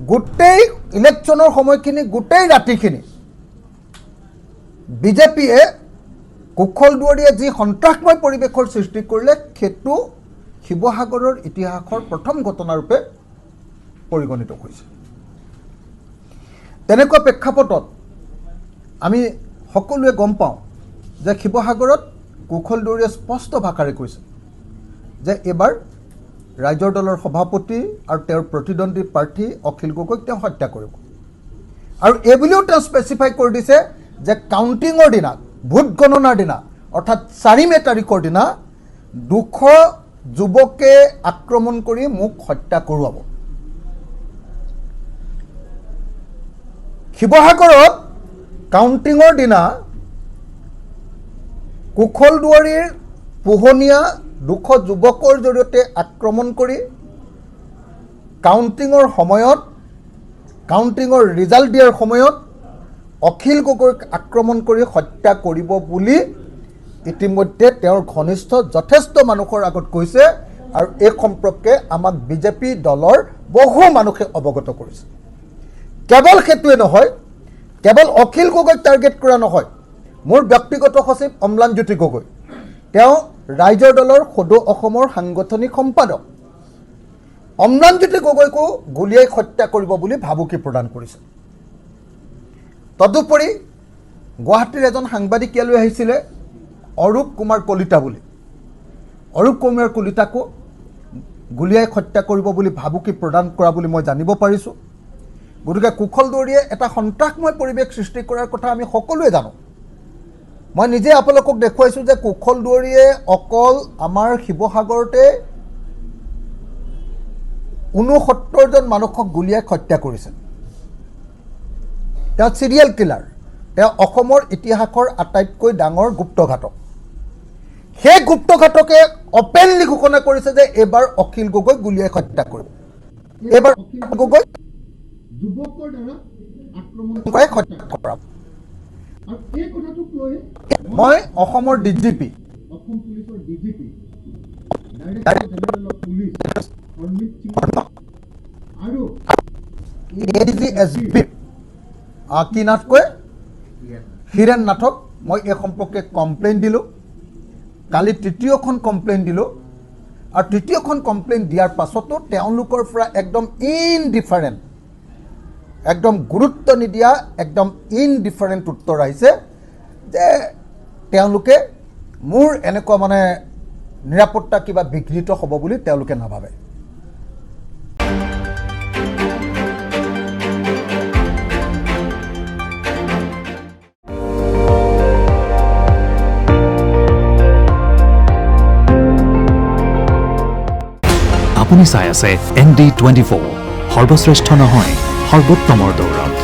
গোটেই ইলেকশ্যনৰ সময়খিনি গোটেই ৰাতিখিনি বিজেপিয়ে কুশল দুৱাৰীয়ে যি সন্ত্ৰাসময় পৰিৱেশৰ সৃষ্টি কৰিলে সেইটো শিৱসাগৰৰ ইতিহাসৰ প্ৰথম ঘটনাৰূপে পৰিগণিত হৈছে। তেনেকুৱা প্ৰেক্ষাপটত আমি সকলোৱে গম পাওঁ যে শিৱসাগৰত কুশল দুৱাৰীয়ে স্পষ্ট ভাষাৰে কৈছে যে এইবাৰ ৰাইজৰ দলৰ সভাপতি আৰু তেওঁৰ প্ৰতিদ্বন্দ্বী প্ৰাৰ্থী অখিল গগৈক তেওঁ হত্যা কৰিব। আৰু এইবুলিও তেওঁ স্পেচিফাই কৰি দিছে যে কাউণ্টিঙৰ দিনা, ভোট গণনাৰ দিনা অৰ্থাৎ 4 মে তাৰিখৰ দিনা 200 যুৱকে আক্ৰমণ কৰি মোক হত্যা কৰোৱাব। শিৱসাগৰত কাউণ্টিঙৰ দিনা কুশল দুৱাৰীৰ পোহনীয়া 200 যুৱকৰ জৰিয়তে আক্ৰমণ কৰি কাউণ্টিঙৰ সময়ত, কাউণ্টিঙৰ ৰিজাল্ট দিয়াৰ সময়ত অখিল গগৈক আক্ৰমণ কৰি হত্যা কৰিব বুলি ইতিমধ্যে তেওঁৰ ঘনিষ্ঠ যথেষ্ট মানুহৰ আগত কৈছে আৰু এই সম্পৰ্কে আমাক বিজেপি দলৰ বহু মানুহে অৱগত কৰিছে। কেৱল সেইটোৱে নহয়, কেৱল অখিল গগৈক টাৰ্গেট কৰা নহয়, মোৰ ব্যক্তিগত সচিব অম্লানজ্যোতি গগৈ, তেওঁ ৰাইজৰ দলৰ সদৌ অসমৰ সাংগঠনিক সম্পাদক অম্লানজ্যোতি গগৈকো গুলীয়াই হত্যা কৰিব বুলি ভাবুকি প্ৰদান কৰিছে। তদুপৰি গুৱাহাটীৰ এজন সাংবাদিক ইয়ালৈ আহিছিলে অৰূপ কুমাৰ কলিতা বুলি, অৰূপ কুমাৰ কলিতাকো গুলীয়াই হত্যা কৰিব বুলি ভাবুকি প্ৰদান কৰা বুলি মই জানিব পাৰিছোঁ। গতিকে কুশল দুৱাৰীয়ে এটা সন্ত্ৰাসময় পৰিৱেশ সৃষ্টি কৰাৰ কথা আমি সকলোৱে জানো। মই নিজে আপোনালোকক দেখুৱাইছোঁ যে কুশল দুৱাৰীয়ে অকল আমাৰ শিৱসাগৰতে 69জন মানুহক গুলীয়াই হত্যা কৰিছে। তেওঁ চিৰিয়েল কিলাৰ, তেওঁ অসমৰ ইতিহাসৰ আটাইতকৈ ডাঙৰ গুপ্তঘাতক। সেই গুপ্তঘাতকে অপেনলি ঘোষণা কৰিছে যে এইবাৰ অখিল গগৈক গুলীয়াই হত্যা কৰিব। এইবাৰ অখিল গগৈক যুৱকৰ দ্বাৰা আক্ৰমণ কৰি হত্যা কৰাব। মই অসমৰ ডিজিপি, অসম পুলিচৰ DGP director general of police Harmeet Singh আৰু এডিজি এছপি কি নাথ কয় হীৰেণ নাথক মই এই সম্পৰ্কে কমপ্লেইন দিলোঁ। কালি তৃতীয়খন কমপ্লেইন দিলোঁ আৰু তৃতীয়খন কমপ্লেইন দিয়াৰ পাছতো তেওঁলোকৰ পৰা একদম ইনডিফাৰেণ্ট, একদম গুৰুত্ব নিদিয়া, একদম ইনডিফাৰেণ্ট উত্তৰ আহিছে যে তেওঁলোকে মোৰ এনেকুৱা মানে নিৰাপত্তা কিবা বিঘ্নিত হ'ব বুলি তেওঁলোকে নাভাবে। আপুনি চাই আছে ND24, সৰ্বশ্ৰেষ্ঠ নহয় সৰ্বোত্তমৰ দৌৰত।